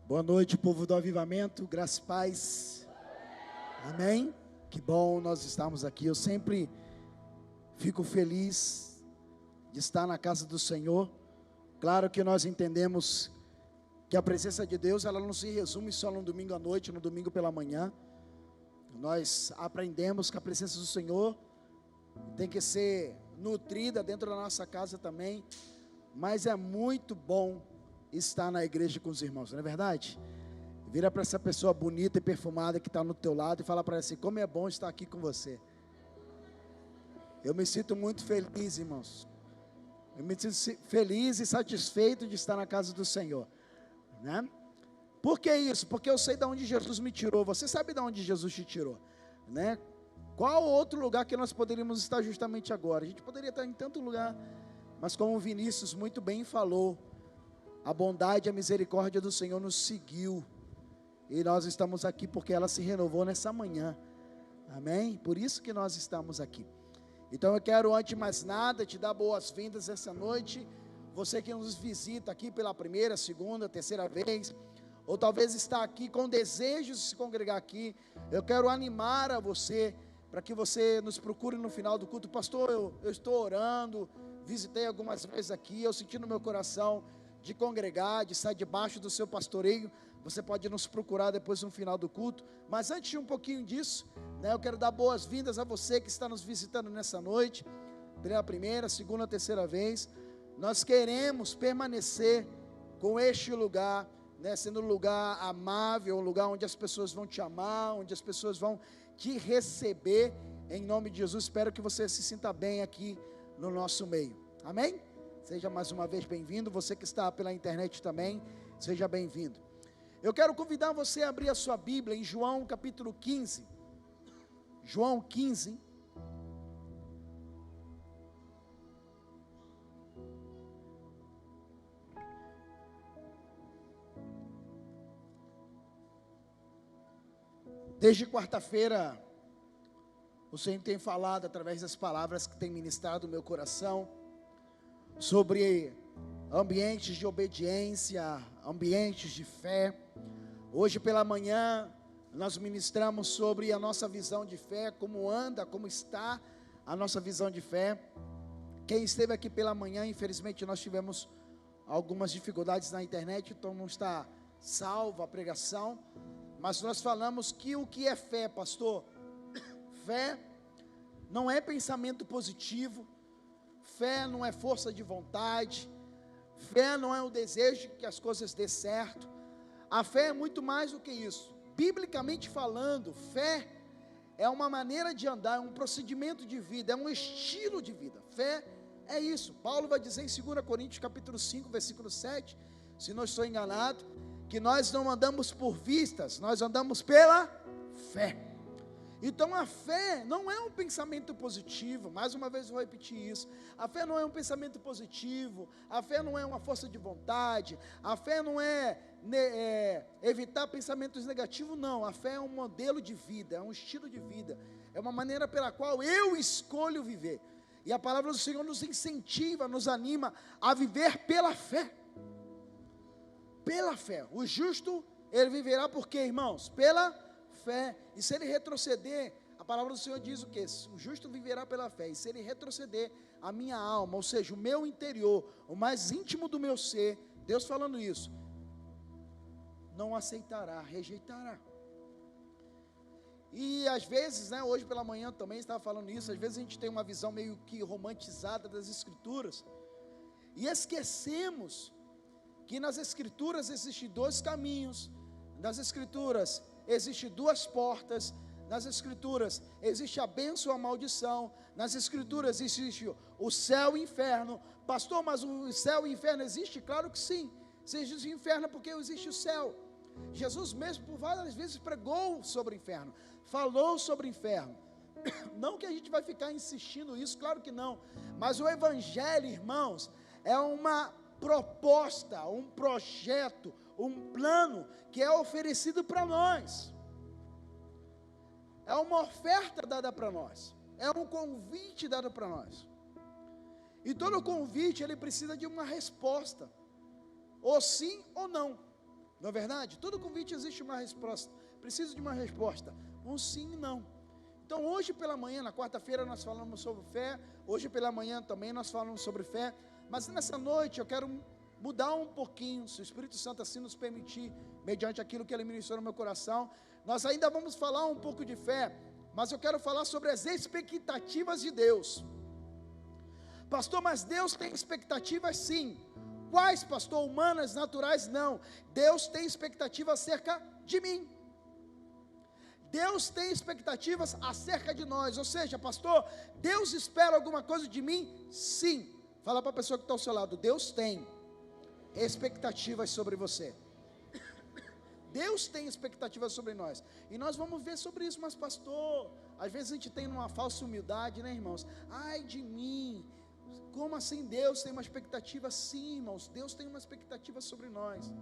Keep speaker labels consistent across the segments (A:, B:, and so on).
A: Boa noite, povo do Avivamento, graça e paz, amém? Que bom nós estarmos aqui. Eu sempre fico feliz de estar na casa do Senhor. Claro que nós entendemos que a presença de Deus, ela não se resume só no domingo à noite, no domingo pela manhã. Nós aprendemos que a presença do Senhor tem que ser nutrida dentro da nossa casa também, mas é muito bom estar na igreja com os irmãos, não é verdade? Vira para essa pessoa bonita e perfumada que está no teu lado e fala para ela assim: como é bom estar aqui com você. Eu me sinto muito feliz, irmãos. Eu me sinto feliz e satisfeito de estar na casa do Senhor, né? Por que isso? Porque eu sei de onde Jesus me tirou. Você sabe de onde Jesus te tirou, né? Qual outro lugar que nós poderíamos estar justamente agora? A gente poderia estar em tanto lugar, mas como o Vinícius muito bem falou, a bondade e a misericórdia do Senhor nos seguiu, e nós estamos aqui porque ela se renovou nessa manhã, amém? Por isso que nós estamos aqui. Então eu quero, antes de mais nada, te dar boas-vindas essa noite. Você que nos visita aqui pela primeira, segunda, terceira vez, ou talvez está aqui com desejo de se congregar aqui, eu quero animar a você, para que você nos procure no final do culto. Pastor, eu estou orando, visitei algumas vezes aqui, eu senti no meu coração de congregar, de estar debaixo do seu pastoreio. Você pode nos procurar depois no final do culto. Mas antes de um pouquinho disso, né, eu quero dar boas-vindas a você que está nos visitando nessa noite, pela primeira, segunda, terceira vez. Nós queremos permanecer com este lugar, né, sendo um lugar amável, um lugar onde as pessoas vão te amar, onde as pessoas vão te receber, em nome de Jesus. Espero que você se sinta bem aqui no nosso meio, amém? Seja mais uma vez bem-vindo. Você que está pela internet também, seja bem-vindo. Eu quero convidar você a abrir a sua Bíblia em João capítulo 15. João 15. Desde quarta-feira, o Senhor tem falado através das palavras que tem ministrado no meu coração, sobre ambientes de obediência, ambientes de fé. Hoje pela manhã, nós ministramos sobre a nossa visão de fé, como anda, como está a nossa visão de fé. Quem esteve aqui pela manhã, infelizmente nós tivemos algumas dificuldades na internet, então não está salva a pregação, mas nós falamos que o que é fé, pastor? Fé não é pensamento positivo, fé não é força de vontade, fé não é o desejo de que as coisas dê certo. A fé é muito mais do que isso. Biblicamente falando, fé é uma maneira de andar, é um procedimento de vida, é um estilo de vida. Fé é isso. Paulo vai dizer em 2 Coríntios capítulo 5, versículo 7, se não estou enganado, que nós não andamos por vistas, nós andamos pela fé. Então a fé não é um pensamento positivo. Mais uma vez eu vou repetir isso. A fé não é um pensamento positivo, a fé não é uma força de vontade, a fé não é evitar pensamentos negativos, não. A fé é um modelo de vida, é um estilo de vida, é uma maneira pela qual eu escolho viver. E a palavra do Senhor nos incentiva, nos anima a viver pela fé. Pela fé. O justo, ele viverá por quê, irmãos? Pela fé. E se ele retroceder, a palavra do Senhor diz o quê? O justo viverá pela fé. E se ele retroceder, a minha alma, ou seja, o meu interior, o mais íntimo do meu ser, Deus falando isso, não aceitará, rejeitará. E às vezes, né, hoje pela manhã também estava falando isso, às vezes a gente tem uma visão meio que romantizada das Escrituras, e esquecemos que nas Escrituras existem dois caminhos, nas Escrituras existem duas portas, nas Escrituras existe a bênção e a maldição, nas Escrituras existe o céu e o inferno. Pastor, mas o céu e o inferno existe? Claro que sim. Se existe o inferno é porque existe o céu. Jesus mesmo por várias vezes pregou sobre o inferno, falou sobre o inferno. Não que a gente vai ficar insistindo nisso, claro que não, mas o Evangelho, irmãos, é uma proposta, um projeto, um plano que é oferecido para nós, é uma oferta dada para nós, é um convite dado para nós. E todo convite ele precisa de uma resposta, ou sim ou não. Não é verdade? Todo convite existe uma resposta. Preciso de uma resposta. Um sim e não. Então hoje pela manhã, na quarta-feira nós falamos sobre fé. Hoje pela manhã também nós falamos sobre fé. Mas nessa noite eu quero mudar um pouquinho, se o Espírito Santo assim nos permitir, mediante aquilo que Ele ministrou no meu coração. Nós ainda vamos falar um pouco de fé, mas eu quero falar sobre as expectativas de Deus. Pastor, mas Deus tem expectativas sim. Quais, pastor? Humanas, naturais? Não. Deus tem expectativas acerca de mim. Deus tem expectativas acerca de nós. Ou seja, pastor, Deus espera alguma coisa de mim? Sim. Fala para a pessoa que está ao seu lado, Deus tem expectativas sobre você. Deus tem expectativas sobre nós. E nós vamos ver sobre isso, mas pastor, às vezes a gente tem uma falsa humildade, né, irmãos? Ai de mim, como assim Deus tem uma expectativa? Sim, irmãos, Deus tem uma expectativa sobre nós.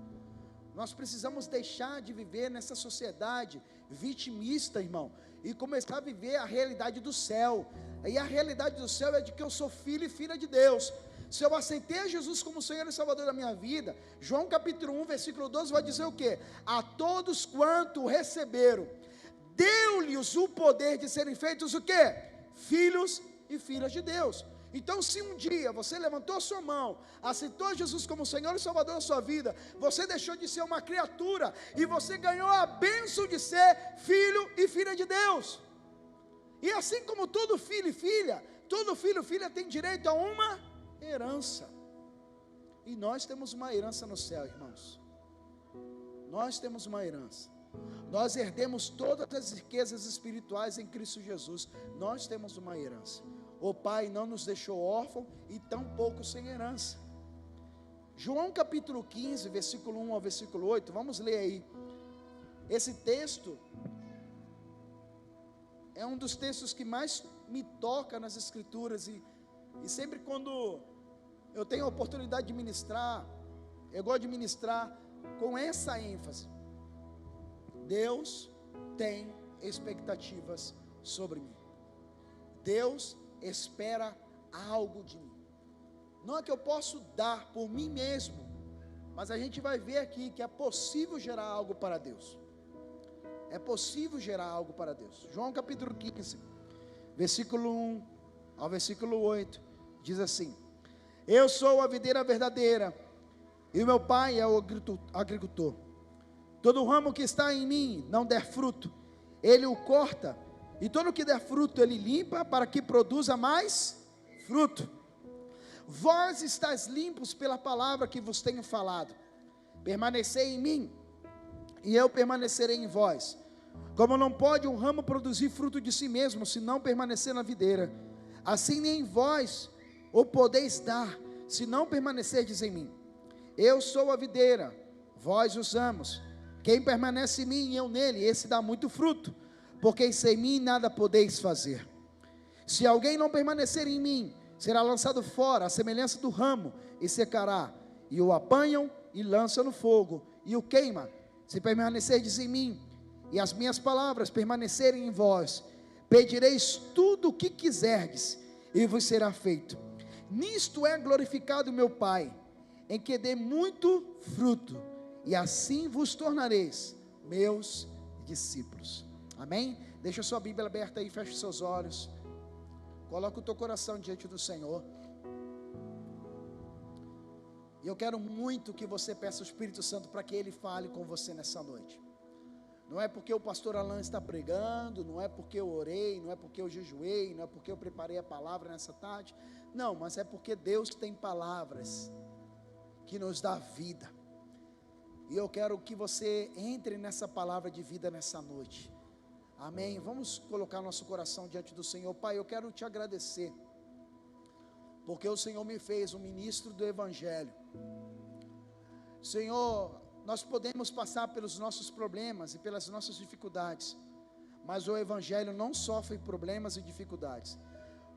A: Nós precisamos deixar de viver nessa sociedade vitimista, irmão, e começar a viver a realidade do céu. E a realidade do céu é de que eu sou filho e filha de Deus. Se eu aceitei a Jesus como Senhor e Salvador da minha vida, João capítulo 1, versículo 12 vai dizer o quê? A todos quanto o receberam, deu-lhes o poder de serem feitos o quê? Filhos e filhas de Deus. Então, se um dia você levantou a sua mão, aceitou Jesus como Senhor e Salvador da sua vida, você deixou de ser uma criatura e você ganhou a bênção de ser filho e filha de Deus. E assim como todo filho e filha, todo filho e filha tem direito a uma herança. E nós temos uma herança no céu, irmãos. Nós temos uma herança. Nós herdemos todas as riquezas espirituais em Cristo Jesus. Nós temos uma herança. O Pai não nos deixou órfão e tampouco sem herança. João capítulo 15, versículo 1 ao versículo 8, vamos ler aí. Esse texto é um dos textos que mais me toca nas Escrituras, e sempre quando eu tenho a oportunidade de ministrar, eu gosto de ministrar com essa ênfase. Deus tem expectativas sobre mim. Deus espera algo de mim. Não é que eu posso dar por mim mesmo, mas a gente vai ver aqui que é possível gerar algo para Deus. É possível gerar algo para Deus. João capítulo 15, versículo 1 ao versículo 8, diz assim: eu sou a videira verdadeira, e o meu pai é o agricultor. Todo ramo que está em mim não der fruto, ele o corta, e todo que der fruto ele limpa, para que produza mais fruto. Vós estáis limpos pela palavra que vos tenho falado. Permanecei em mim, e eu permanecerei em vós. Como não pode um ramo produzir fruto de si mesmo, se não permanecer na videira, assim nem vós o podeis dar, se não permanecerdes em mim. Eu sou a videira, vós os ramos. Quem permanece em mim e eu nele, esse dá muito fruto, porque sem mim nada podeis fazer. Se alguém não permanecer em mim, será lançado fora, à semelhança do ramo, e secará. E o apanham e lançam no fogo, e o queima. Se permanecerdes em mim, e as minhas palavras permanecerem em vós, pedireis tudo o que quiserdes, e vos será feito. Nisto é glorificado meu Pai, em que dê muito fruto, e assim vos tornareis meus discípulos. Amém? Deixa a sua Bíblia aberta aí, feche os seus olhos, coloca o teu coração diante do Senhor. E eu quero muito que você peça ao Espírito Santo para que Ele fale com você nessa noite. Não é porque o pastor Alain está pregando, não é porque eu orei, não é porque eu jejuei, não é porque eu preparei a palavra nessa tarde. Não, mas é porque Deus tem palavras que nos dá vida. E eu quero que você entre nessa palavra de vida nessa noite. Amém? Vamos colocar nosso coração diante do Senhor. Pai, eu quero te agradecer, porque o Senhor me fez um ministro do Evangelho. Senhor, nós podemos passar pelos nossos problemas e pelas nossas dificuldades, mas o Evangelho não sofre problemas e dificuldades.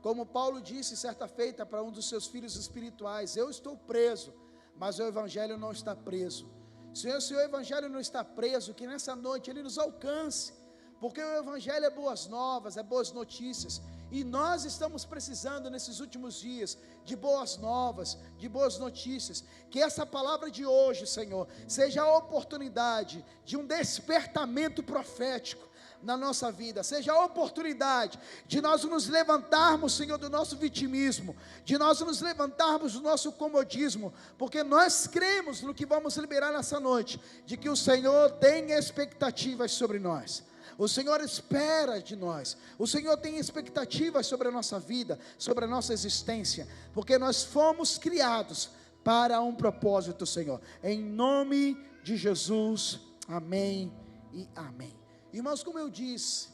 A: Como Paulo disse certa feita para um dos seus filhos espirituais: eu estou preso, mas o Evangelho não está preso. Senhor, se o Evangelho não está preso, que nessa noite ele nos alcance, porque o Evangelho é boas novas, é boas notícias, e nós estamos precisando nesses últimos dias de boas novas, de boas notícias. Que essa palavra de hoje, Senhor, seja a oportunidade de um despertamento profético na nossa vida, seja a oportunidade de nós nos levantarmos, Senhor, do nosso vitimismo, de nós nos levantarmos do nosso comodismo, porque nós cremos no que vamos liberar nessa noite, de que o Senhor tem expectativas sobre nós. O Senhor espera de nós, o Senhor tem expectativas sobre a nossa vida, sobre a nossa existência, porque nós fomos criados para um propósito, Senhor, em nome de Jesus, amém e amém. Irmãos, como eu disse,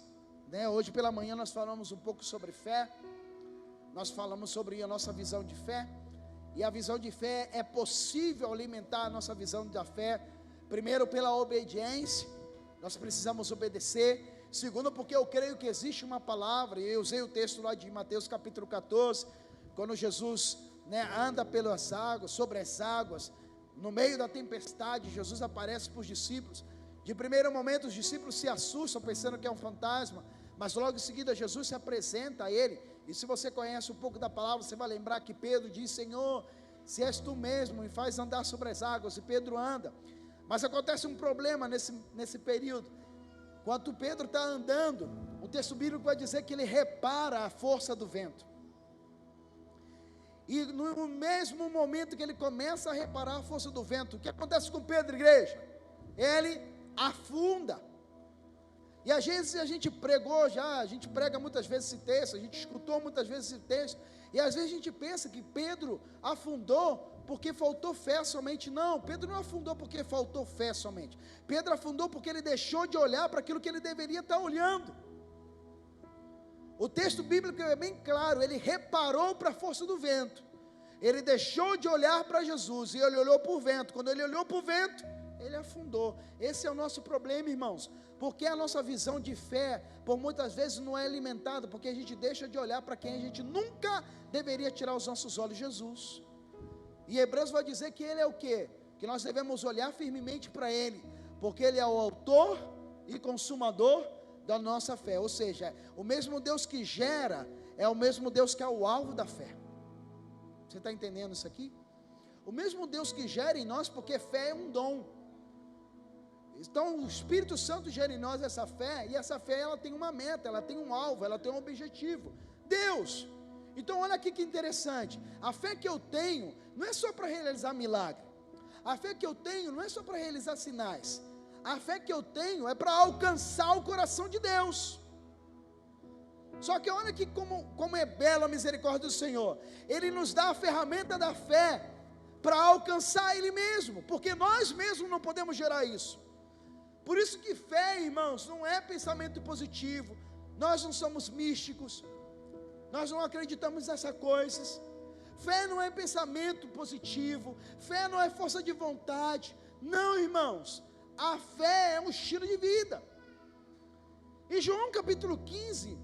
A: hoje pela manhã nós falamos um pouco sobre fé, nós falamos sobre a nossa visão de fé, e a visão de fé é possível alimentar a nossa visão da fé, primeiro pela obediência, nós precisamos obedecer. Segundo, porque eu creio que existe uma palavra, e eu usei o texto lá de Mateus capítulo 14, quando Jesus anda pelas águas, sobre as águas, no meio da tempestade, Jesus aparece para os discípulos. De primeiro momento os discípulos se assustam pensando que é um fantasma, mas logo em seguida Jesus se apresenta a ele, e se você conhece um pouco da palavra, você vai lembrar que Pedro diz: Senhor, se és tu mesmo, me faz andar sobre as águas, e Pedro anda. Mas acontece um problema nesse período. Quando Pedro está andando, o texto bíblico vai dizer que ele repara a força do vento. E no mesmo momento que ele começa a reparar a força do vento, o que acontece com Pedro, igreja? Ele afunda. E às vezes a gente prega muitas vezes esse texto, a gente escutou muitas vezes esse texto, e às vezes a gente pensa que Pedro afundou porque faltou fé somente. Não, Pedro não afundou porque faltou fé somente. Pedro afundou porque ele deixou de olhar para aquilo que ele deveria estar olhando. O texto bíblico é bem claro, ele reparou para a força do vento, ele deixou de olhar para Jesus, e ele olhou para o vento. Quando ele olhou para o vento, ele afundou. Esse é o nosso problema, irmãos, porque a nossa visão de fé, por muitas vezes, não é alimentada, porque a gente deixa de olhar para quem a gente nunca deveria tirar os nossos olhos, Jesus. E Hebreus vai dizer que ele é o quê? Que nós devemos olhar firmemente para ele, porque ele é o autor e consumador da nossa fé. Ou seja, o mesmo Deus que gera, é o mesmo Deus que é o alvo da fé. Você está entendendo isso aqui? O mesmo Deus que gera em nós, porque fé é um dom. Então o Espírito Santo gera em nós essa fé, e essa fé ela tem uma meta, ela tem um alvo, ela tem um objetivo, Deus. Então olha aqui que interessante, a fé que eu tenho não é só para realizar milagre, a fé que eu tenho não é só para realizar sinais, a fé que eu tenho é para alcançar o coração de Deus. Só que olha aqui como é bela a misericórdia do Senhor, Ele nos dá a ferramenta da fé para alcançar Ele mesmo, porque nós mesmos não podemos gerar isso. Por isso que fé, irmãos, não é pensamento positivo, nós não somos místicos, nós não acreditamos nessas coisas. Fé não é pensamento positivo, fé não é força de vontade, não, irmãos, a fé é um estilo de vida. E João capítulo 15,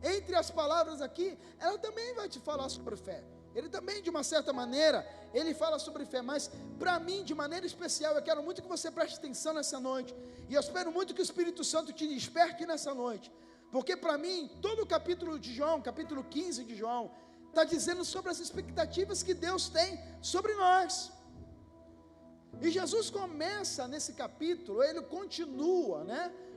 A: entre as palavras aqui, ela também vai te falar sobre fé. Ele também, de uma certa maneira, ele fala sobre fé, mas para mim, de maneira especial, eu quero muito que você preste atenção nessa noite, e eu espero muito que o Espírito Santo te desperte nessa noite, porque para mim, todo o capítulo de João, capítulo 15 de João, está dizendo sobre as expectativas que Deus tem sobre nós. E Jesus começa nesse capítulo, ele continua,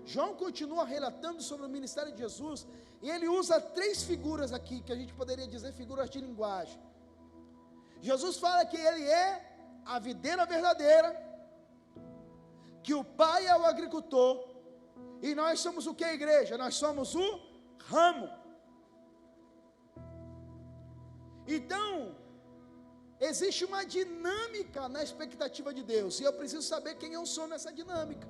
A: João continua relatando sobre o ministério de Jesus, e ele usa 3 figuras aqui, que a gente poderia dizer figuras de linguagem. Jesus fala que ele é a videira verdadeira, que o Pai é o agricultor, e nós somos o que, igreja? Nós somos o ramo. Então, existe uma dinâmica na expectativa de Deus, e eu preciso saber quem eu sou nessa dinâmica.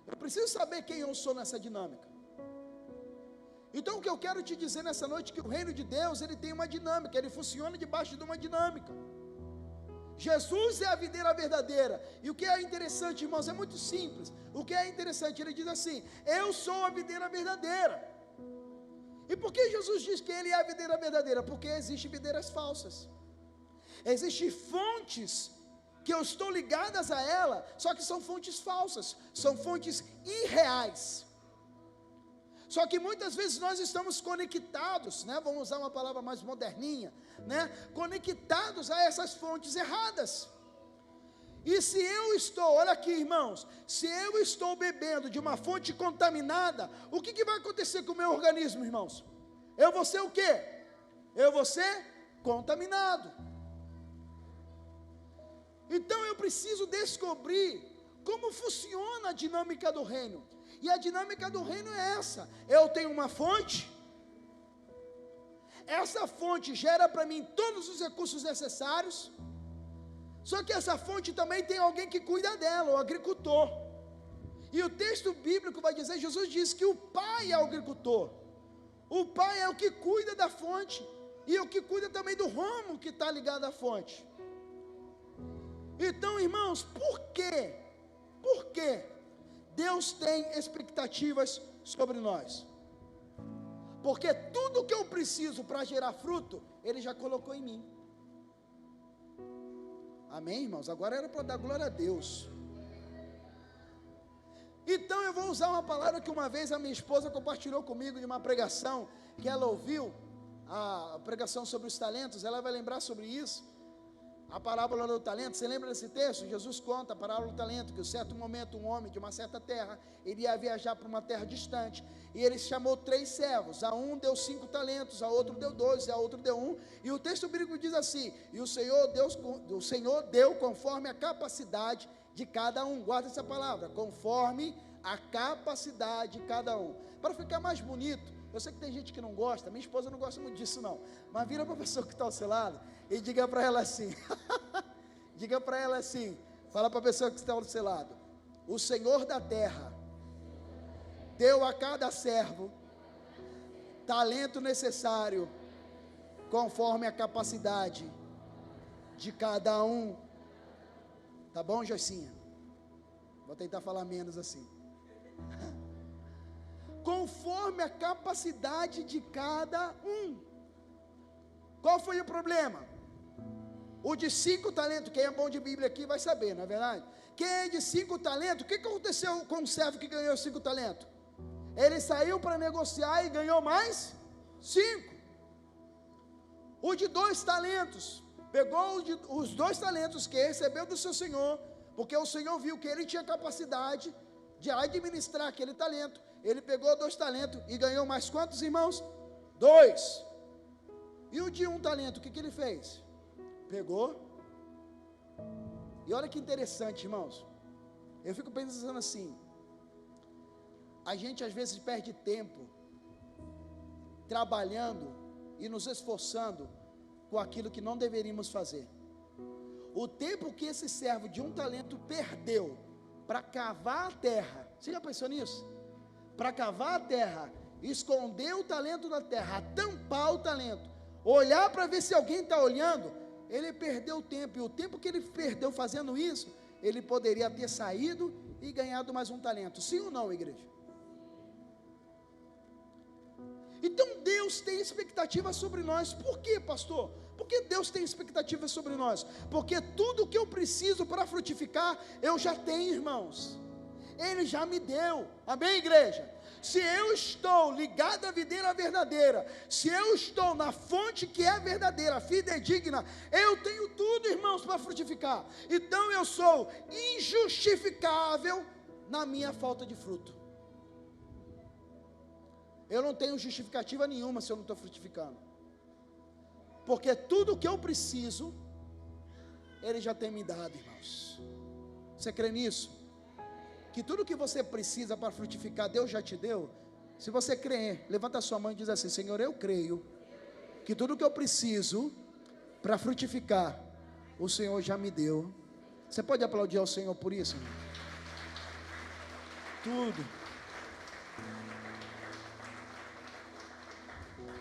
A: Eu preciso saber quem eu sou nessa dinâmica. Então o que eu quero te dizer nessa noite, que o reino de Deus, ele tem uma dinâmica, ele funciona debaixo de uma dinâmica. Jesus é a videira verdadeira, e o que é interessante, irmãos, é muito simples. O que é interessante, ele diz assim: eu sou a videira verdadeira. E por que Jesus diz que ele é a videira verdadeira? Porque existem videiras falsas, existem fontes que eu estou ligadas a ela, só que são fontes falsas, são fontes irreais. Só que muitas vezes nós estamos conectados, né? Vamos usar uma palavra mais moderninha, né? Conectados a essas fontes erradas. E se eu estou, olha aqui, irmãos, se eu estou bebendo de uma fonte contaminada, o que vai acontecer com o meu organismo, irmãos? Eu vou ser o quê? Eu vou ser contaminado. Então eu preciso descobrir como funciona a dinâmica do reino. E a dinâmica do reino é essa: eu tenho uma fonte, essa fonte gera para mim todos os recursos necessários, só que essa fonte também tem alguém que cuida dela, o agricultor. E o texto bíblico vai dizer, Jesus diz que o pai é o agricultor, o pai é o que cuida da fonte, e o que cuida também do ramo que está ligado à fonte. Então, irmãos, por quê? Por quê Deus tem expectativas sobre nós? Porque tudo que eu preciso para gerar fruto, Ele já colocou em mim. Amém, irmãos? Agora era para dar glória a Deus. Então eu vou usar uma palavra que uma vez a minha esposa compartilhou comigo de uma pregação que ela ouviu, a pregação sobre os talentos. Ela vai lembrar sobre isso. A parábola do talento, você lembra desse texto? Jesus conta a parábola do talento, que em certo momento um homem de uma certa terra, ele ia viajar para uma terra distante, e ele chamou 3 servos, a um deu 5 talentos, a outro deu 2, e a outro deu 1, e o texto bíblico diz assim, e o Senhor deu conforme a capacidade de cada um. Guarda essa palavra, conforme a capacidade de cada um. Para ficar mais bonito, eu sei que tem gente que não gosta, minha esposa não gosta muito disso não, mas vira para a pessoa que está ao seu lado e diga para ela assim, diga para ela assim, fala para a pessoa que está ao seu lado: o Senhor da terra deu a cada servo talento necessário, conforme a capacidade de cada um. Tá bom, Joicinha? Vou tentar falar menos assim. Conforme a capacidade de cada um. Qual foi o problema? O de 5 talentos, quem é bom de Bíblia aqui vai saber, não é verdade? Quem é de 5 talentos, o que aconteceu com o servo que ganhou 5 talentos? Ele saiu para negociar e ganhou mais 5. O de 2 talentos, pegou os 2 talentos que recebeu do seu senhor, porque o senhor viu que ele tinha capacidade de administrar aquele talento. Ele pegou 2 talentos e ganhou mais quantos, irmãos? 2. E o de 1 talento, o que ele fez? Pegou. E olha que interessante, irmãos. Eu fico pensando assim, a gente às vezes perde tempo trabalhando e nos esforçando com aquilo que não deveríamos fazer. O tempo que esse servo de 1 talento perdeu para cavar a terra, você já pensou nisso? Para cavar a terra, esconder o talento na terra, tampar o talento, olhar para ver se alguém está olhando, ele perdeu tempo, e o tempo que ele perdeu fazendo isso, ele poderia ter saído e ganhado mais 1 talento, sim ou não, igreja? Então Deus tem expectativa sobre nós. Por quê, pastor? Porque Deus tem expectativa sobre nós? Porque tudo que eu preciso para frutificar, eu já tenho, irmãos. Ele já me deu. Amém, igreja? Se eu estou ligado à videira verdadeira, se eu estou na fonte que é verdadeira, fidedigna, eu tenho tudo, irmãos, para frutificar. Então eu sou injustificável na minha falta de fruto. Eu não tenho justificativa nenhuma se eu não estou frutificando. Porque tudo que eu preciso, Ele já tem me dado, irmãos. Você crê nisso? Que tudo que você precisa para frutificar, Deus já te deu? Se você crê, levanta a sua mão e diz assim: Senhor, eu creio que tudo que eu preciso para frutificar, o Senhor já me deu. Você pode aplaudir ao Senhor por isso, irmão? Tudo.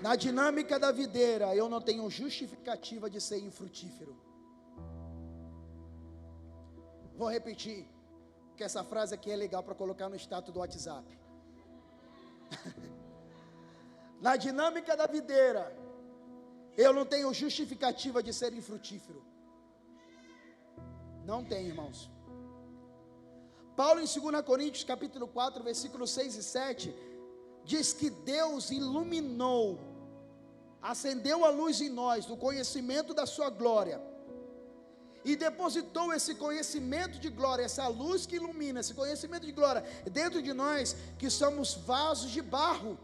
A: Na dinâmica da videira, eu não tenho justificativa de ser infrutífero. Vou repetir, porque essa frase aqui é legal para colocar no status do WhatsApp. Na dinâmica da videira, eu não tenho justificativa de ser infrutífero. Não tem, irmãos. Paulo em 2 Coríntios capítulo 4, versículos 6 e 7, diz que Deus iluminou, acendeu a luz em nós, do conhecimento da sua glória, e depositou esse conhecimento de glória, essa luz que ilumina, esse conhecimento de glória, dentro de nós, que somos vasos de barro,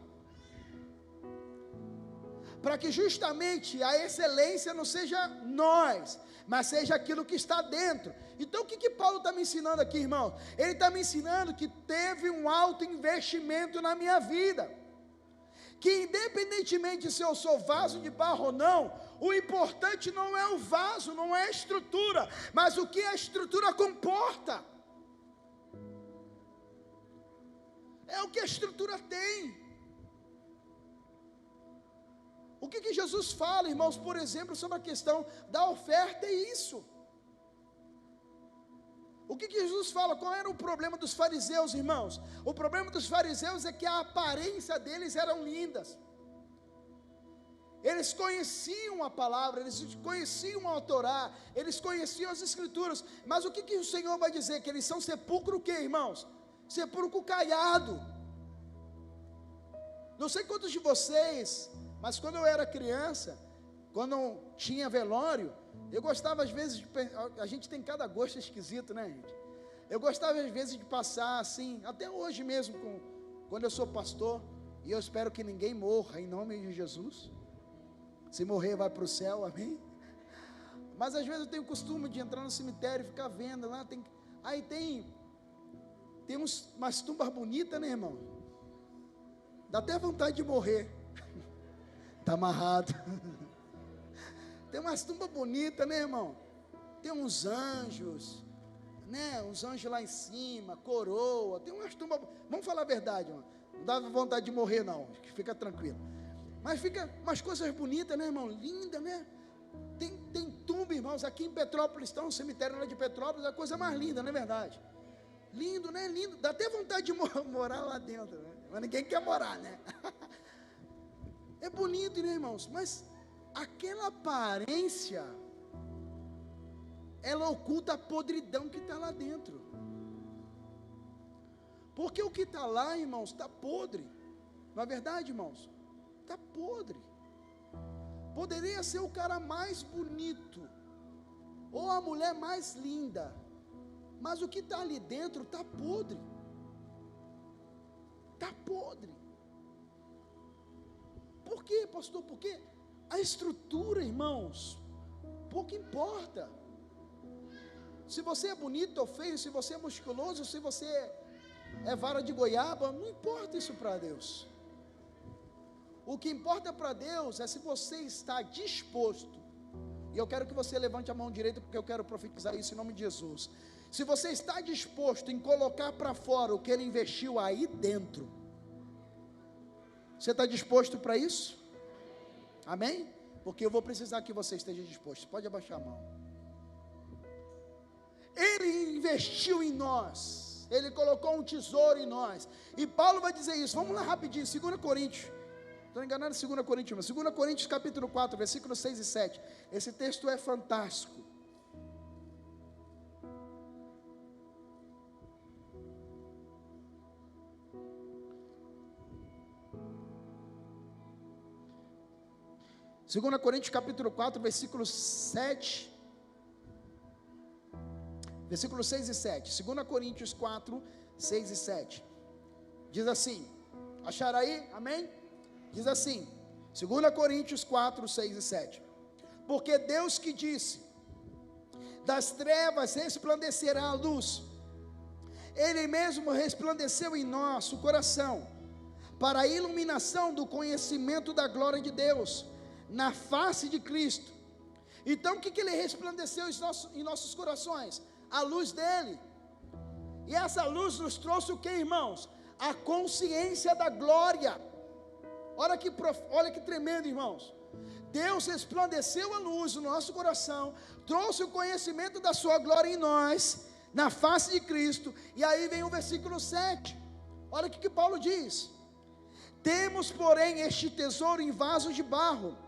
A: para que justamente a excelência não seja nós, mas seja aquilo que está dentro. Então o que Paulo está me ensinando aqui, irmão? Ele está me ensinando que teve um alto investimento na minha vida, que independentemente se eu sou vaso de barro ou não, o importante não é o vaso, não é a estrutura, mas o que a estrutura comporta, é o que a estrutura tem. O que Jesus fala, irmãos, por exemplo, sobre a questão da oferta é isso. O que Jesus fala? Qual era o problema dos fariseus, irmãos? O problema dos fariseus é que a aparência deles eram lindas. Eles conheciam a palavra, eles conheciam a Torá, eles conheciam as escrituras. Mas o que o Senhor vai dizer? Que eles são sepulcro o quê, irmãos? Sepulcro caiado. Não sei quantos de vocês, mas quando eu era criança, quando tinha velório, eu gostava às vezes de, a gente tem cada gosto esquisito, né, gente? Eu gostava às vezes de passar assim, até hoje mesmo, quando eu sou pastor, e eu espero que ninguém morra, em nome de Jesus. Se morrer, vai para o céu, amém? Mas às vezes eu tenho o costume de entrar no cemitério e ficar vendo lá, aí tem umas tumbas bonitas, né, irmão? Dá até vontade de morrer. Está amarrado. Tem umas tumbas bonitas, né, irmão? Tem uns anjos, né? Uns anjos lá em cima, coroa. Tem umas tumbas. Vamos falar a verdade, irmão. Não dá vontade de morrer, não. Fica tranquilo. Mas fica umas coisas bonitas, né, irmão? Linda, né? Tem tumba, irmãos. Aqui em Petrópolis, está um cemitério lá de Petrópolis, é a coisa mais linda, não é verdade? Lindo, né? Lindo. Dá até vontade de morar lá dentro, né? Mas ninguém quer morar, né? É bonito, né, irmãos? Mas aquela aparência, ela oculta a podridão que está lá dentro. Porque o que está lá, irmãos, está podre. Não é verdade, irmãos? Está podre. Poderia ser o cara mais bonito, ou a mulher mais linda, mas o que está ali dentro está podre. Está podre. Por quê, pastor? Porque a estrutura, irmãos, pouco importa. Se você é bonito ou feio, se você é musculoso, se você é vara de goiaba, não importa isso para Deus. O que importa para Deus é se você está disposto, e eu quero que você levante a mão direita, porque eu quero profetizar isso em nome de Jesus. Se você está disposto em colocar para fora o que Ele investiu aí dentro, você está disposto para isso? Amém? Porque eu vou precisar que você esteja disposto. Pode abaixar a mão. Ele investiu em nós. Ele colocou um tesouro em nós. E Paulo vai dizer isso. Vamos lá rapidinho. 2 Coríntios. Estou enganado em 2 Coríntios. 2 Coríntios capítulo 4, versículos 6 e 7. Esse texto é fantástico. Segunda Coríntios capítulo 4, versículos 7, versículos 6 e 7, 2 Coríntios 4, 6 e 7, diz assim, acharam aí? Amém? Diz assim, 2 Coríntios 4, 6 e 7, porque Deus que disse, das trevas resplandecerá a luz, Ele mesmo resplandeceu em nosso coração, para a iluminação do conhecimento da glória de Deus, na face de Cristo. Então o que Ele resplandeceu em nossos corações? A luz dEle. E essa luz nos trouxe o que, irmãos? A consciência da glória. Olha que tremendo, irmãos. Deus resplandeceu a luz no nosso coração, trouxe o conhecimento da sua glória em nós, na face de Cristo. E aí vem o versículo 7. Olha o que Paulo diz: temos, porém, este tesouro em vasos de barro,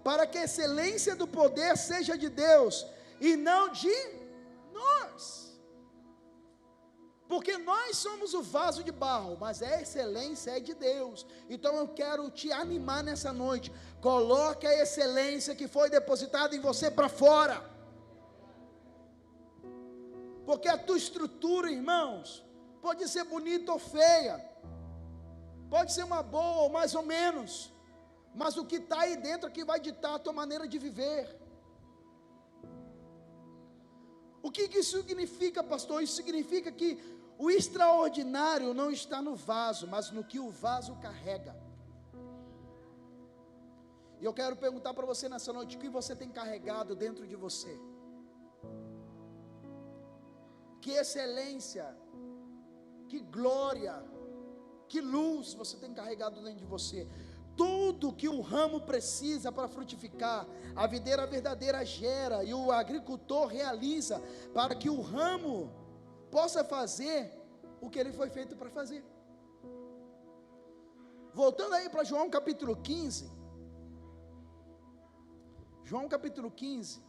A: para que a excelência do poder seja de Deus, e não de nós. Porque nós somos o vaso de barro, mas a excelência é de Deus. Então eu quero te animar nessa noite. Coloque a excelência que foi depositada em você para fora. Porque a tua estrutura, irmãos, pode ser bonita ou feia, pode ser uma boa ou mais ou menos, mas o que está aí dentro é que vai ditar a tua maneira de viver. O que isso significa, pastor? Isso significa que o extraordinário não está no vaso, mas no que o vaso carrega. E eu quero perguntar para você nessa noite, o que você tem carregado dentro de você? Que excelência, que glória, que luz você tem carregado dentro de você? Tudo que o ramo precisa para frutificar, a videira verdadeira gera e o agricultor realiza para que o ramo possa fazer o que ele foi feito para fazer. Voltando aí para João capítulo 15. João capítulo 15,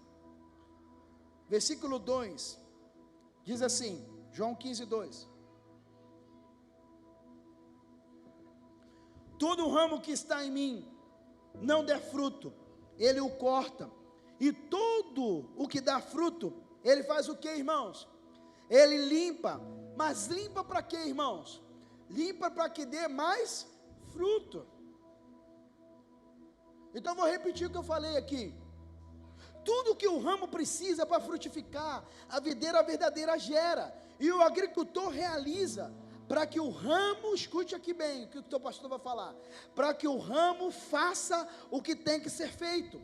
A: versículo 2, diz assim, João 15, 2. Todo ramo que está em mim não der fruto, ele o corta, e todo o que dá fruto, ele faz o que, irmãos? Ele limpa, mas limpa para quê, irmãos? Limpa para que dê mais fruto. Então vou repetir o que eu falei aqui. Tudo que o ramo precisa para frutificar, a videira verdadeira gera, e o agricultor realiza, para que o ramo, escute aqui bem o que o teu pastor vai falar, para que o ramo faça o que tem que ser feito.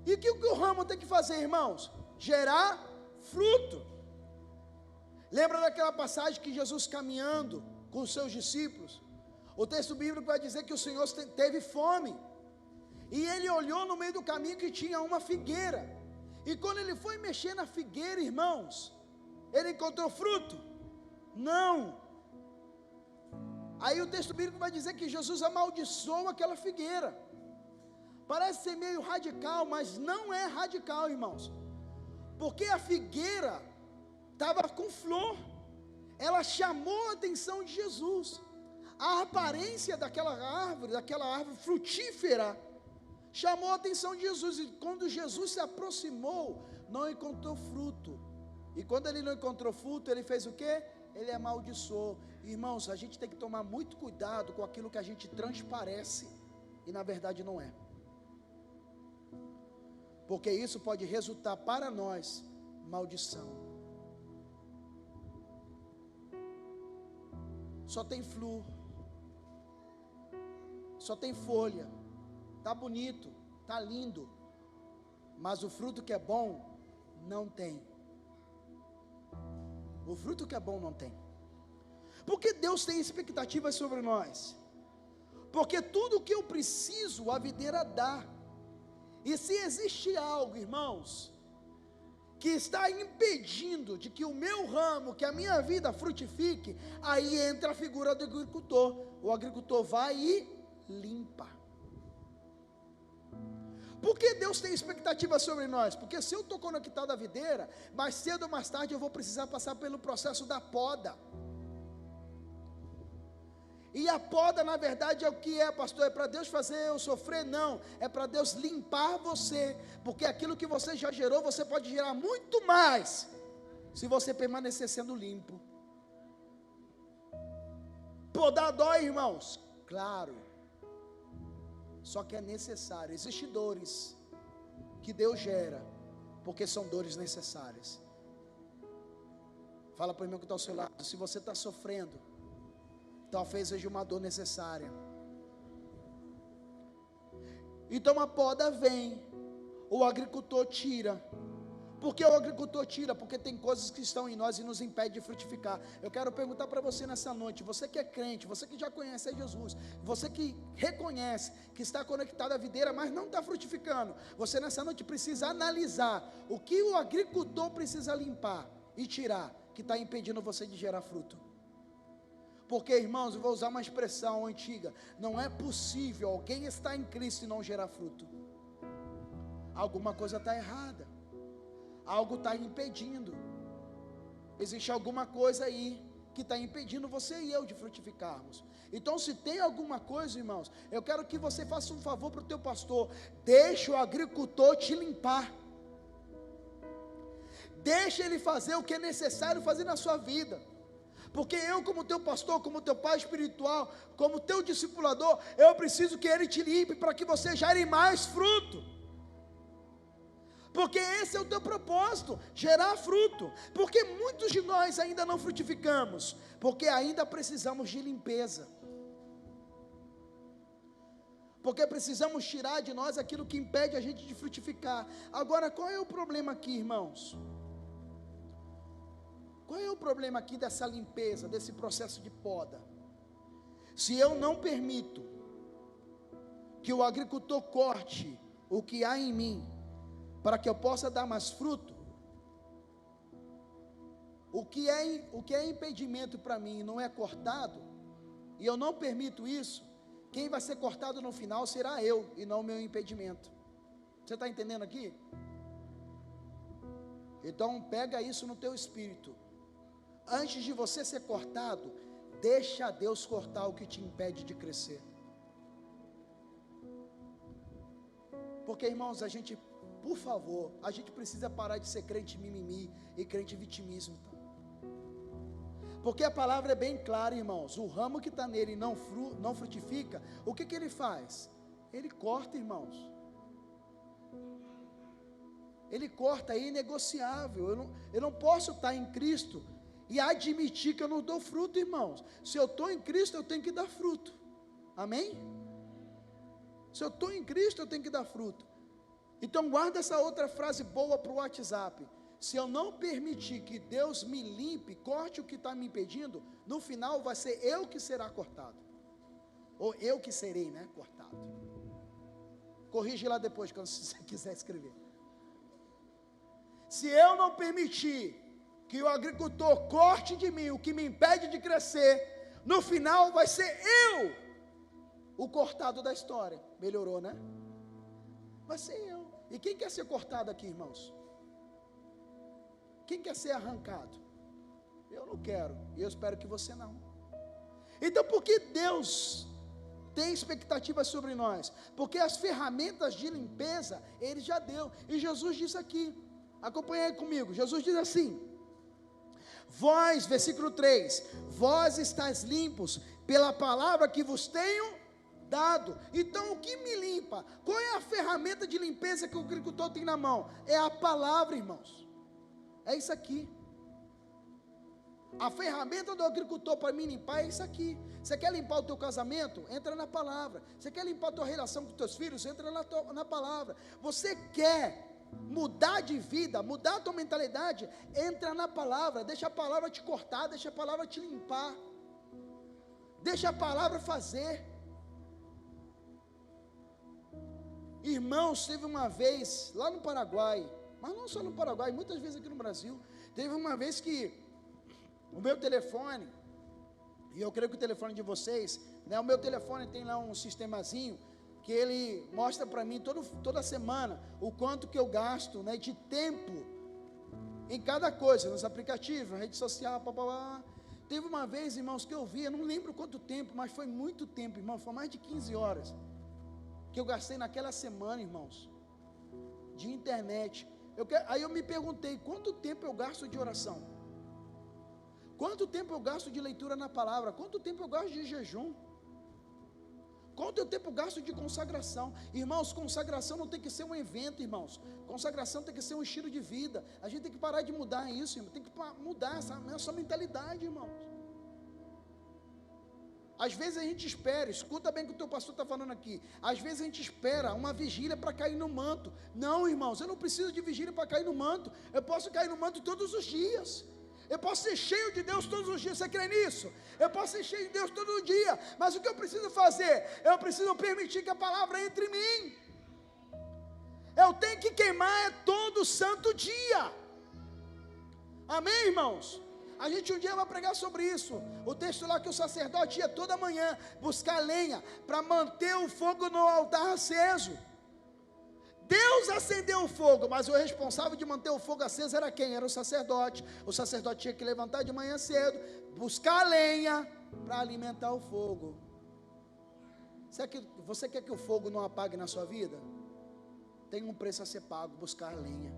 A: E o que o ramo tem que fazer, irmãos? Gerar fruto. Lembra daquela passagem que Jesus caminhando com os seus discípulos? O texto bíblico vai dizer que o Senhor teve fome, e ele olhou no meio do caminho que tinha uma figueira, e quando ele foi mexer na figueira, irmãos, ele encontrou fruto? Não. Aí o texto bíblico vai dizer que Jesus amaldiçoou aquela figueira. Parece ser meio radical, mas não é radical, irmãos, porque a figueira estava com flor, ela chamou a atenção de Jesus. A aparência daquela árvore frutífera, chamou a atenção de Jesus, e quando Jesus se aproximou, não encontrou fruto, e quando ele não encontrou fruto, ele fez o quê? Ele amaldiçoou. Irmãos, a gente tem que tomar muito cuidado com aquilo que a gente transparece, e na verdade não é, porque isso pode resultar para nós, maldição. Só tem flor, só tem folha, está bonito, está lindo, mas o fruto que é bom, não tem. O fruto que é bom não tem. Porque Deus tem expectativas sobre nós, porque tudo que eu preciso, a videira dá. E se existe algo, irmãos, que está impedindo de que o meu ramo, que a minha vida frutifique, aí entra a figura do agricultor. O agricultor vai e limpa. Por que Deus tem expectativa sobre nós? Porque se eu estou conectado à videira, mais cedo ou mais tarde eu vou precisar passar pelo processo da poda. E a poda, na verdade, é o que é, pastor? É para Deus fazer eu sofrer? Não, é para Deus limpar você, porque aquilo que você já gerou, você pode gerar muito mais, se você permanecer sendo limpo. Podar dói, irmãos? Claro, só que é necessário. Existem dores que Deus gera, porque são dores necessárias. Fala para o irmão que está ao seu lado, se você está sofrendo, talvez seja uma dor necessária. Então a poda vem, o agricultor tira. Por que o agricultor tira? Porque tem coisas que estão em nós e nos impedem de frutificar. Eu quero perguntar para você nessa noite, você que é crente, você que já conhece a Jesus, você que reconhece que está conectado à videira, mas não está frutificando, você nessa noite precisa analisar o que o agricultor precisa limpar e tirar, que está impedindo você de gerar fruto. Porque, irmãos, eu vou usar uma expressão antiga, não é possível alguém estar em Cristo e não gerar fruto. Alguma coisa está errada, algo está impedindo. existe alguma coisa aí que está impedindo você e eu de frutificarmos. Então, se tem alguma coisa, irmãos, eu quero que você faça um favor para o teu pastor: deixa o agricultor te limpar, deixa ele fazer o que é necessário fazer na sua vida, porque eu, como teu pastor, como teu pai espiritual, como teu discipulador, eu preciso que ele te limpe, para que você gere mais fruto, porque esse é o teu propósito, gerar fruto. Porque muitos de nós ainda não frutificamos, porque ainda precisamos de limpeza, porque precisamos tirar de nós aquilo que impede a gente de frutificar. Agora, qual é o problema aqui, irmãos? Qual é o problema aqui dessa limpeza, desse processo de poda? Se eu não permito que o agricultor corte o que há em mim, para que eu possa dar mais fruto, o que é impedimento para mim não é cortado, e eu não permito isso, quem vai ser cortado no final será eu, e não o meu impedimento. Você está entendendo aqui? Então pega isso no teu espírito. Antes de você ser cortado, deixa Deus cortar o que te impede de crescer. Porque, irmãos, por favor, a gente precisa parar de ser crente mimimi e crente vitimismo, tá? Porque a palavra é bem clara, irmãos: o ramo que está nele não frutifica, o que ele faz? Ele corta, irmãos. Ele corta, é inegociável. Eu não posso estar em Cristo e admitir que eu não dou fruto, irmãos. Se eu estou em Cristo, eu tenho que dar fruto. Amém? Se eu estou em Cristo, eu tenho que dar fruto. Então guarda essa outra frase boa para o WhatsApp: se eu não permitir que Deus me limpe, corte o que está me impedindo, no final vai ser eu que será cortado, ou eu que serei, cortado. Corrige lá depois, quando você quiser escrever. Se eu não permitir que o agricultor corte de mim o que me impede de crescer, no final vai ser eu o cortado da história. Melhorou, né? Vai ser eu. E quem quer ser cortado aqui, irmãos? Quem quer ser arrancado? Eu não quero, e eu espero que você não. Então, por que Deus tem expectativas sobre nós? Porque as ferramentas de limpeza Ele já deu. E Jesus diz aqui, acompanha aí comigo, Jesus diz assim: vós, versículo 3, vós estáis limpos pela palavra que vos tenho dado. Então, o que me limpa? Qual é a ferramenta de limpeza que o agricultor tem na mão? É a palavra, irmãos. É isso aqui. A ferramenta do agricultor para me limpar é isso aqui. Você quer limpar o teu casamento? Entra na palavra. Você quer limpar a tua relação com os teus filhos? Entra na palavra. Você quer mudar de vida, mudar a tua mentalidade? Entra na palavra. Deixa a palavra te cortar, deixa a palavra te limpar, deixa a palavra fazer. Irmãos, teve uma vez lá no Paraguai, mas não só no Paraguai, muitas vezes aqui no Brasil, teve uma vez que o meu telefone, e eu creio que o telefone de vocês, o meu telefone tem lá um sistemazinho, que ele mostra para mim toda semana, o quanto que eu gasto, de tempo, em cada coisa, nos aplicativos, na rede social, Teve uma vez, irmãos, que eu vi, eu não lembro quanto tempo, mas foi muito tempo, irmão, foi mais de 15 horas, que eu gastei naquela semana, irmãos, de internet. Aí eu me perguntei, quanto tempo eu gasto de oração? Quanto tempo eu gasto de leitura na palavra? Quanto tempo eu gasto de jejum? Quanto tempo eu gasto de consagração? Irmãos, consagração não tem que ser um evento, irmãos. Consagração tem que ser um estilo de vida. A gente tem que parar de mudar isso, irmão. Tem que mudar essa mentalidade, irmãos. Às vezes a gente espera, escuta bem o que o teu pastor está falando aqui, às vezes a gente espera uma vigília para cair no manto. Não, irmãos, eu não preciso de vigília para cair no manto, eu posso cair no manto todos os dias, eu posso ser cheio de Deus todos os dias. Você crê nisso? Eu posso ser cheio de Deus todo dia, mas o que eu preciso fazer? Eu preciso permitir que a palavra entre em mim. Eu tenho que queimar todo santo dia. Amém, irmãos? A gente um dia vai pregar sobre isso. O texto lá que o sacerdote ia toda manhã buscar lenha para manter o fogo no altar aceso. Deus acendeu o fogo, mas o responsável de manter o fogo aceso era quem? Era o sacerdote. O sacerdote tinha que levantar de manhã cedo, buscar a lenha para alimentar o fogo. Você quer que o fogo não apague na sua vida? Tem um preço a ser pago, buscar a lenha.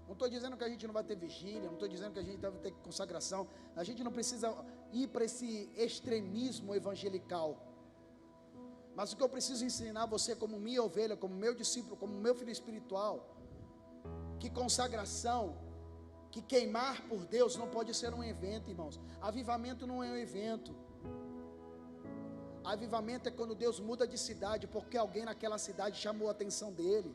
A: Não estou dizendo que a gente não vai ter vigília, não estou dizendo que a gente vai ter consagração. A gente não precisa ir para esse extremismo evangelical. Mas o que eu preciso ensinar a você, como minha ovelha, como meu discípulo, como meu filho espiritual, que consagração, que queimar por Deus não pode ser um evento, irmãos. Avivamento não é um evento. Avivamento é quando Deus muda de cidade, porque alguém naquela cidade chamou a atenção dele.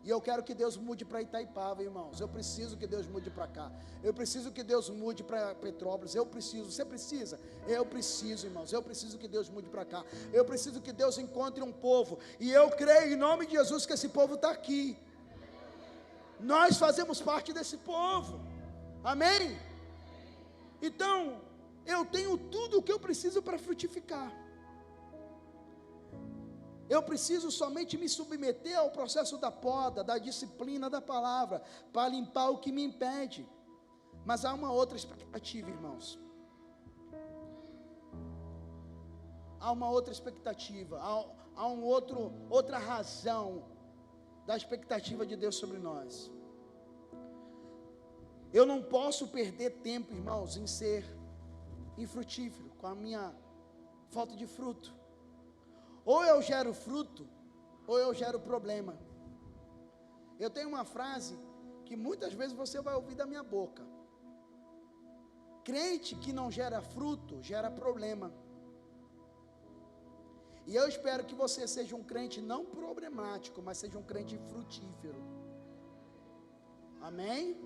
A: E eu quero que Deus mude para Itaipava, irmãos. Eu preciso que Deus mude para cá. Eu preciso que Deus mude para Petrópolis. Eu preciso. Você precisa? Eu preciso, irmãos. Eu preciso que Deus mude para cá. Eu preciso que Deus encontre um povo. E eu creio em nome de Jesus que esse povo está aqui. Nós fazemos parte desse povo. Amém? Então, eu tenho tudo o que eu preciso para frutificar. Eu preciso somente me submeter ao processo da poda, da disciplina da palavra, para limpar o que me impede. Mas há uma outra expectativa, irmãos. Há uma outra expectativa, há outra razão da expectativa de Deus sobre nós. Eu não posso perder tempo, irmãos, em ser infrutífero, com a minha falta de fruto. Ou eu gero fruto, ou eu gero problema. Eu tenho uma frase que muitas vezes você vai ouvir da minha boca: crente que não gera fruto, gera problema. E eu espero que você seja um crente não problemático, mas seja um crente frutífero. Amém?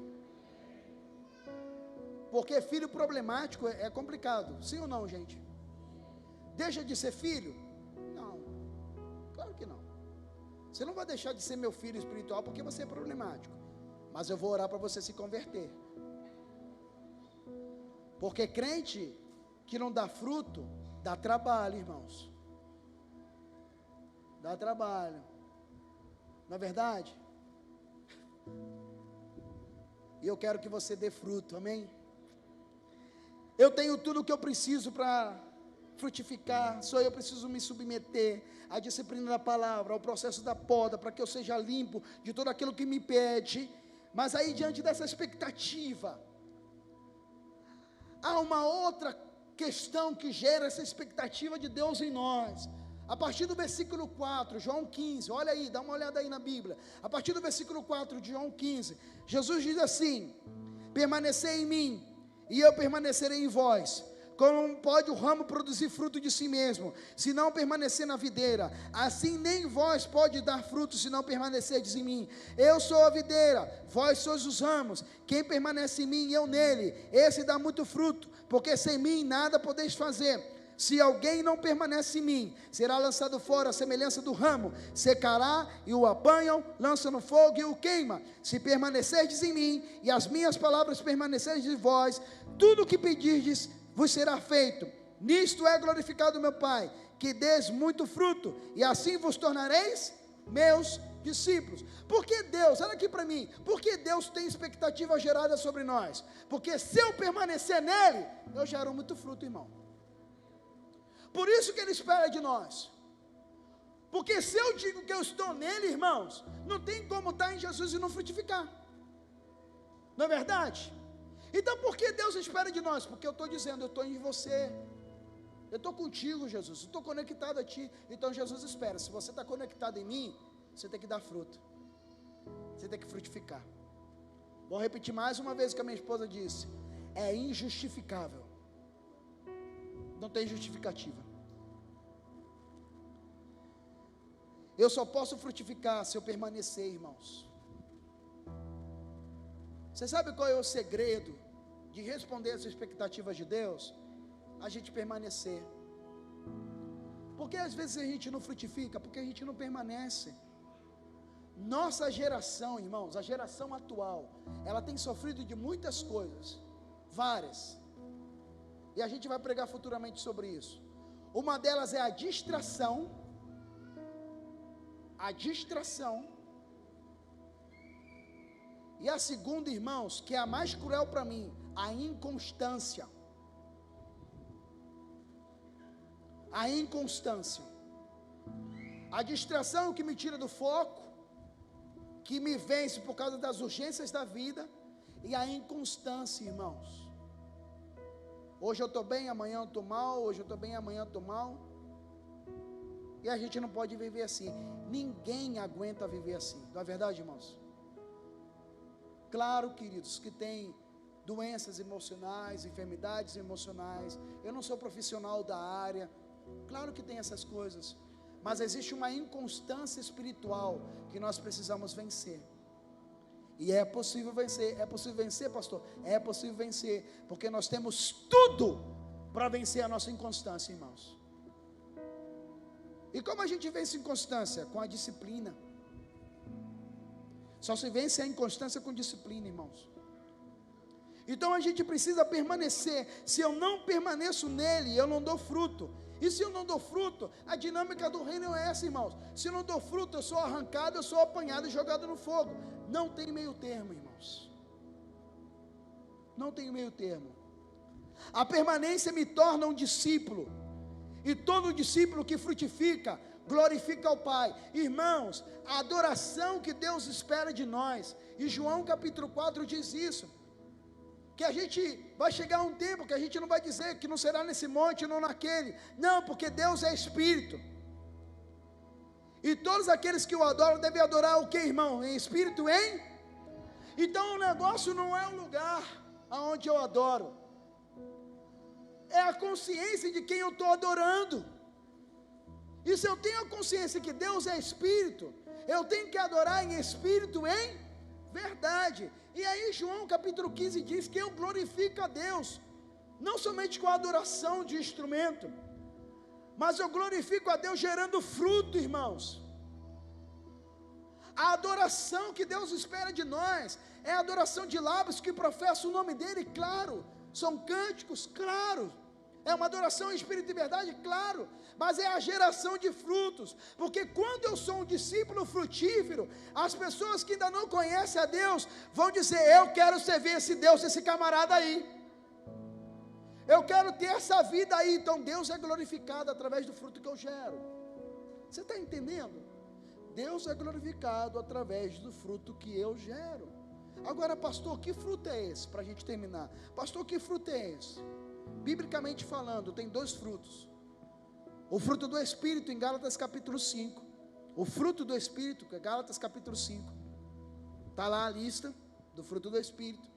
A: Porque filho problemático é complicado, sim ou não, gente? Deixa de ser filho? Claro que não. Você não vai deixar de ser meu filho espiritual porque você é problemático. Mas eu vou orar para você se converter. Porque crente que não dá fruto, dá trabalho, irmãos. Dá trabalho. Não é verdade? E eu quero que você dê fruto, amém? Eu tenho tudo o que eu preciso para frutificar, só eu preciso me submeter à disciplina da palavra, ao processo da poda, para que eu seja limpo de tudo aquilo que me impede. Mas aí, diante dessa expectativa, há uma outra questão que gera essa expectativa de Deus em nós. A partir do versículo 4, João 15, olha aí, dá uma olhada aí na Bíblia. A partir do versículo 4 de João 15, Jesus diz assim: permanecei em mim, e eu permanecerei em vós. Como pode o ramo produzir fruto de si mesmo, se não permanecer na videira? Assim nem vós pode dar fruto, se não permanecerdes em mim. Eu sou a videira, vós sois os ramos. Quem permanece em mim e eu nele, esse dá muito fruto, porque sem mim nada podeis fazer. Se alguém não permanece em mim, será lançado fora à semelhança do ramo, secará e o apanham, lançam no fogo e o queima. Se permanecerdes em mim, e as minhas palavras permanecerdes em vós, tudo o que pedirdes vos será feito. Nisto é glorificado meu Pai, que deis muito fruto, e assim vos tornareis meus discípulos. Por que Deus, olha aqui para mim, por que Deus tem expectativa gerada sobre nós? Porque se eu permanecer nele, eu gero muito fruto, irmão. Por isso que ele espera de nós. Porque se eu digo que eu estou nele, irmãos, não tem como estar em Jesus e não frutificar. Não é verdade? Então por que Deus espera de nós? Porque eu estou dizendo, eu estou em você, eu estou contigo, Jesus, eu estou conectado a ti. Então Jesus espera, se você está conectado em mim, você tem que dar fruto, você tem que frutificar. Vou repetir mais uma vez o que a minha esposa disse: é injustificável, não tem justificativa. Eu só posso frutificar se eu permanecer, irmãos. Você sabe qual é o segredo de responder às expectativas de Deus? A gente permanecer. Porque às vezes a gente não frutifica, porque a gente não permanece. Nossa geração, irmãos, a geração atual, ela tem sofrido de muitas coisas, várias. E a gente vai pregar futuramente sobre isso. Uma delas é a distração. a distração. E a segunda, irmãos, que é a mais cruel para mim, a inconstância. A inconstância. A distração é o que me tira do foco, que me vence por causa das urgências da vida, e a inconstância, irmãos. Hoje eu estou bem, amanhã eu estou mal, hoje eu estou bem, amanhã eu estou mal. E a gente não pode viver assim. Ninguém aguenta viver assim, não é verdade, irmãos? Claro, queridos, que tem doenças emocionais, enfermidades emocionais. Eu não sou profissional da área, claro que tem essas coisas, mas existe uma inconstância espiritual que nós precisamos vencer. E é possível vencer. É possível vencer, pastor? É possível vencer, porque nós temos tudo para vencer a nossa inconstância, irmãos. E como a gente vence a inconstância? Com a disciplina. Só se vence a inconstância com disciplina, irmãos. Então a gente precisa permanecer. Se eu não permaneço nele, eu não dou fruto. E se eu não dou fruto, a dinâmica do reino é essa, irmãos. Se eu não dou fruto, eu sou arrancado, eu sou apanhado e jogado no fogo. Não tem meio termo, irmãos. Não tem meio termo. A permanência me torna um discípulo. E todo discípulo que frutifica, glorifica ao Pai. Irmãos, a adoração que Deus espera de nós. E João capítulo 4 diz isso. Que a gente vai chegar um tempo que a gente não vai dizer que não será nesse monte, não naquele. Não, porque Deus é Espírito. E todos aqueles que o adoram devem adorar o que, irmão? Em espírito, hein? Então o negócio não é o lugar aonde eu adoro. É a consciência de quem eu estou adorando. E se eu tenho a consciência que Deus é Espírito, eu tenho que adorar em espírito, em verdade. E aí João capítulo 15 diz que eu glorifico a Deus, não somente com a adoração de instrumento, mas eu glorifico a Deus gerando fruto, irmãos. A adoração que Deus espera de nós é a adoração de lábios que professam o nome dEle, claro. São cânticos, claro. É uma adoração em espírito e verdade, claro. Mas é a geração de frutos. Porque quando eu sou um discípulo frutífero, as pessoas que ainda não conhecem a Deus vão dizer: eu quero servir esse Deus, esse camarada aí. Eu quero ter essa vida aí. Então Deus é glorificado através do fruto que eu gero. Você está entendendo? Deus é glorificado através do fruto que eu gero. Agora, pastor, que fruto é esse? Para a gente terminar. Pastor, que fruto é esse? Biblicamente falando, tem dois frutos. O fruto do Espírito em Gálatas capítulo 5. O fruto do Espírito, que é Gálatas capítulo 5. Está lá a lista do fruto do Espírito.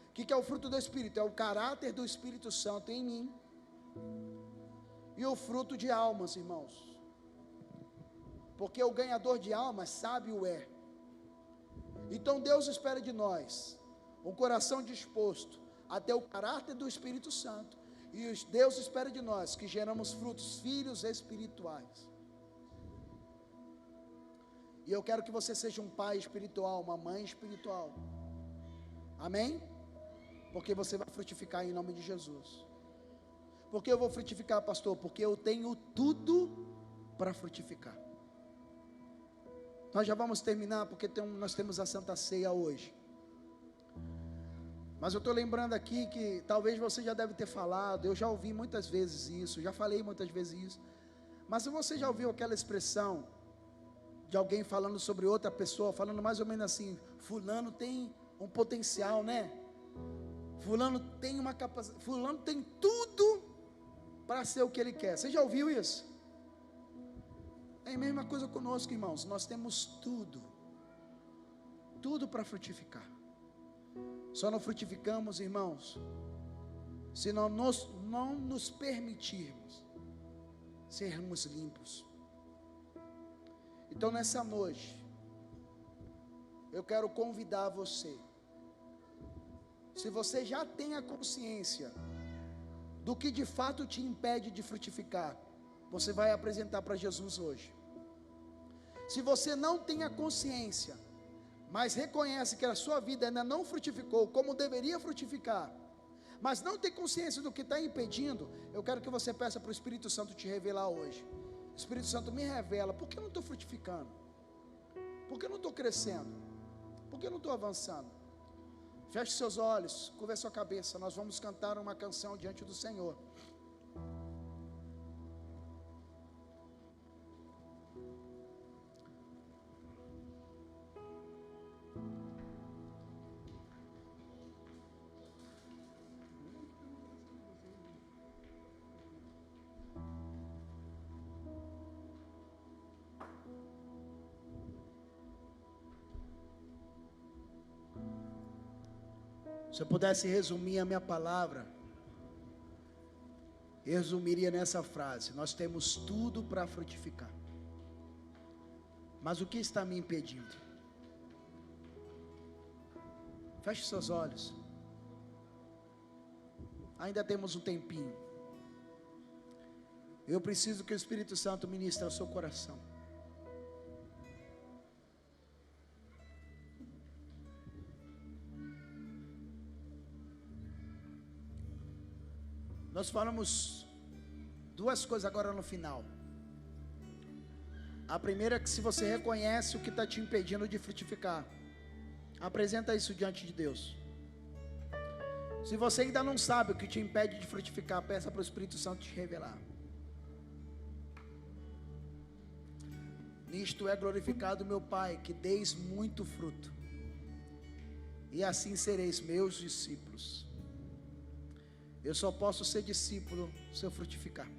A: O que é o fruto do Espírito? É o caráter do Espírito Santo em mim. E o fruto de almas, irmãos. Porque o ganhador de almas sábio é. Então Deus espera de nós um coração disposto a ter o caráter do Espírito Santo. E Deus espera de nós que geramos frutos, filhos espirituais. E eu quero que você seja um pai espiritual, uma mãe espiritual. Amém? Porque você vai frutificar em nome de Jesus. Por que eu vou frutificar, pastor? Porque eu tenho tudo para frutificar. Nós já vamos terminar, porque nós temos a Santa Ceia hoje. Mas eu estou lembrando aqui que talvez você já deve ter falado, eu já ouvi muitas vezes isso, já falei muitas vezes isso. Mas se você já ouviu aquela expressão de alguém falando sobre outra pessoa, falando mais ou menos assim: fulano tem um potencial, né? Fulano tem uma capacidade, fulano tem tudo para ser o que ele quer. Você já ouviu isso? É a mesma coisa conosco, irmãos. Nós temos tudo para frutificar. Só não frutificamos, irmãos, se não nos permitirmos sermos limpos. Então nessa noite, eu quero convidar você, se você já tem a consciência do que de fato te impede de frutificar, você vai apresentar para Jesus hoje. Se você não tem a consciência, mas reconhece que a sua vida ainda não frutificou como deveria frutificar, mas não tem consciência do que está impedindo, eu quero que você peça para o Espírito Santo te revelar hoje. Espírito Santo, me revela, por que eu não estou frutificando? Por que eu não estou crescendo? Por que eu não estou avançando? Feche seus olhos, curva sua cabeça. Nós vamos cantar uma canção diante do Senhor. Se eu pudesse resumir a minha palavra, eu resumiria nessa frase: nós temos tudo para frutificar, mas o que está me impedindo? Feche seus olhos, ainda temos um tempinho. Eu preciso que o Espírito Santo ministre ao seu coração. Nós falamos duas coisas agora no final. A primeira é que se você reconhece o que está te impedindo de frutificar, apresenta isso diante de Deus. Se você ainda não sabe o que te impede de frutificar, peça para o Espírito Santo te revelar. Nisto é glorificado meu Pai, que deis muito fruto, e assim sereis meus discípulos. Eu só posso ser discípulo se eu frutificar.